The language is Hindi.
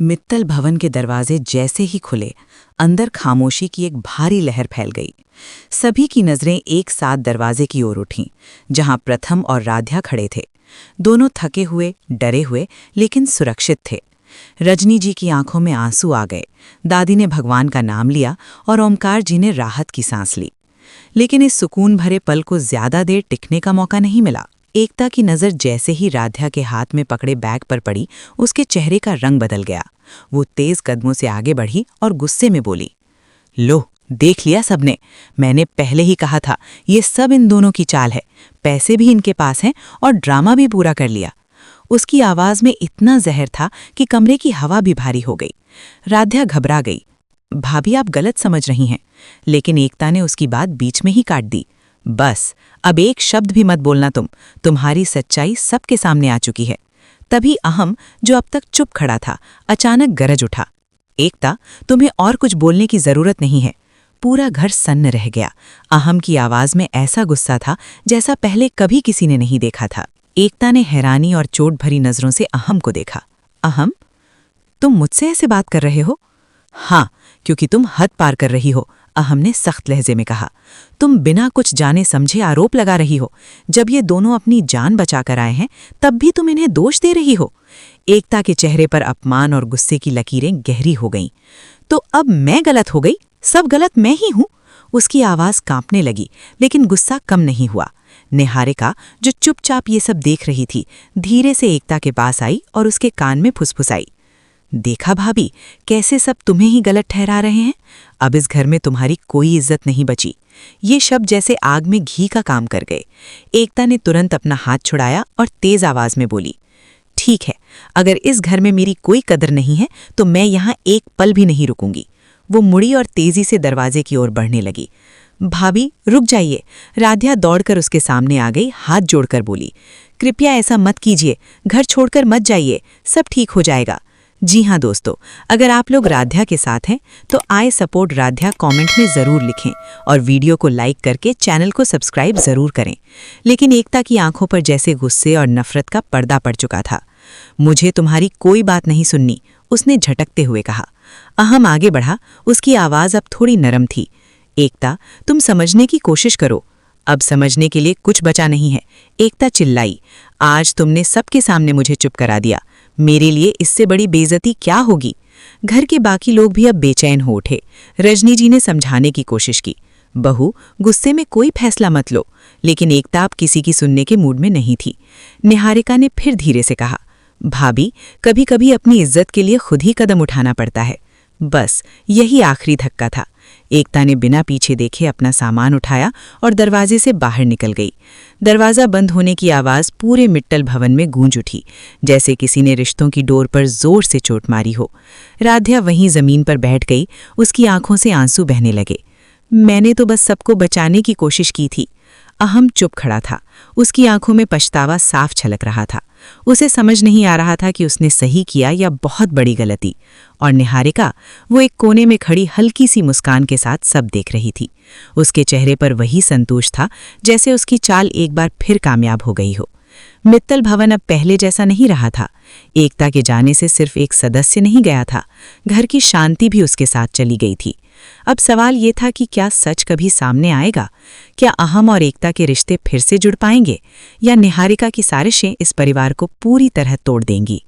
मित्तल भवन के दरवाजे जैसे ही खुले, अंदर खामोशी की एक भारी लहर फैल गई। सभी की नजरें एक साथ दरवाजे की ओर उठीं, जहां प्रथम और राध्या खड़े थे। दोनों थके हुए, डरे हुए, लेकिन सुरक्षित थे। रजनी जी की आंखों में आंसू आ गए। दादी ने भगवान का नाम लिया और ओमकार जी ने राहत की सांस ली। लेकिन इस सुकून भरे पल को ज्यादा देर टिकने का मौका नहीं मिला। एकता की नज़र जैसे ही राध्या के हाथ में पकड़े बैग पर पड़ी, उसके चेहरे का रंग बदल गया। वो तेज कदमों से आगे बढ़ी और गुस्से में बोली, लो, देख लिया सबने। मैंने पहले ही कहा था, ये सब इन दोनों की चाल है। पैसे भी इनके पास हैं और ड्रामा भी पूरा कर लिया। उसकी आवाज में इतना जहर था कि कमरे की हवा भी भारी हो गई। राध्या घबरा गई। भाभी, आप गलत समझ रही हैं। लेकिन एकता ने उसकी बात बीच में ही काट दी। बस, अब एक शब्द भी मत बोलना तुम्हारी सच्चाई सबके सामने आ चुकी है। तभी अहम, जो अब तक चुप खड़ा था, अचानक गरज उठा, एकता, तुम्हें और कुछ बोलने की जरूरत नहीं है। पूरा घर सन्न रह गया। अहम की आवाज में ऐसा गुस्सा था जैसा पहले कभी किसी ने नहीं देखा था। एकता ने हैरानी और चोट भरी नजरों से अहम को देखा। अहम, तुम मुझसे ऐसे बात कर रहे हो? हाँ, क्योंकि तुम हद पार कर रही हो, अहम ने सख्त लहजे में कहा। तुम बिना कुछ जाने समझे आरोप लगा रही हो। जब ये दोनों अपनी जान बचाकर आए हैं, तब भी तुम इन्हें दोष दे रही हो। एकता के चेहरे पर अपमान और गुस्से की लकीरें गहरी हो गईं। तो अब मैं गलत हो गई? सब गलत मैं ही हूं? उसकी आवाज कांपने लगी, लेकिन गुस्सा कम नहीं हुआ। निहारिका, जो चुपचाप ये सब देख रही थी, धीरे से एकता के पास आई और उसके कान में फुसफुसाई, देखा भाभी, कैसे सब तुम्हें ही गलत ठहरा रहे हैं। अब इस घर में तुम्हारी कोई इज्जत नहीं बची। ये शब्द जैसे आग में घी का काम कर गए। एकता ने तुरंत अपना हाथ छुड़ाया और तेज आवाज में बोली, ठीक है, अगर इस घर में मेरी कोई कदर नहीं है तो मैं यहाँ एक पल भी नहीं रुकूंगी। वो मुड़ी और तेजी से दरवाजे की ओर बढ़ने लगी। भाभी, रुक जाइए। राध्या दौड़कर उसके सामने आ गई, हाथ जोड़कर बोली, कृपया ऐसा मत कीजिए, घर छोड़कर मत जाइए, सब ठीक हो जाएगा। जी हाँ दोस्तों, अगर आप लोग राध्या के साथ हैं तो आई सपोर्ट राध्या कमेंट में ज़रूर लिखें और वीडियो को लाइक करके चैनल को सब्सक्राइब ज़रूर करें। लेकिन एकता की आंखों पर जैसे गुस्से और नफरत का पर्दा पड़ चुका था। मुझे तुम्हारी कोई बात नहीं सुननी, उसने झटकते हुए कहा। अहम आगे बढ़ा, उसकी आवाज़ अब थोड़ी नरम थी। एकता, तुम समझने की कोशिश करो। अब समझने के लिए कुछ बचा नहीं है, एकता चिल्लाई। आज तुमने सबके सामने मुझे चुप करा दिया। मेरे लिए इससे बड़ी बेइज्जती क्या होगी? घर के बाकी लोग भी अब बेचैन हो उठे। रजनी जी ने समझाने की कोशिश की, बहू, गुस्से में कोई फैसला मत लो। लेकिन एकता अब किसी की सुनने के मूड में नहीं थी। निहारिका ने फिर धीरे से कहा, भाभी, कभी कभी अपनी इज्जत के लिए खुद ही कदम उठाना पड़ता है। बस यही आखिरी धक्का था। एकता ने बिना पीछे देखे अपना सामान उठाया और दरवाजे से बाहर निकल गई। दरवाज़ा बंद होने की आवाज़ पूरे मित्तल भवन में गूंज उठी, जैसे किसी ने रिश्तों की डोर पर जोर से चोट मारी हो। राध्या वहीं जमीन पर बैठ गई, उसकी आंखों से आंसू बहने लगे। मैंने तो बस सबको बचाने की कोशिश की थी। अहम चुप खड़ा था, उसकी आंखों में पछतावा साफ छलक रहा था। उसे समझ नहीं आ रहा था कि उसने सही किया या बहुत बड़ी गलती। और निहारिका, वो एक कोने में खड़ी हल्की सी मुस्कान के साथ सब देख रही थी। उसके चेहरे पर वही संतोष था, जैसे उसकी चाल एक बार फिर कामयाब हो गई हो। मित्तल भवन अब पहले जैसा नहीं रहा था। एकता के जाने से सिर्फ एक सदस्य नहीं गया था, घर की शांति भी उसके साथ चली गई थी। अब सवाल ये था कि क्या सच कभी सामने आएगा? क्या अहम और एकता के रिश्ते फिर से जुड़ पाएंगे, या निहारिका की साजिशें इस परिवार को पूरी तरह तोड़ देंगी?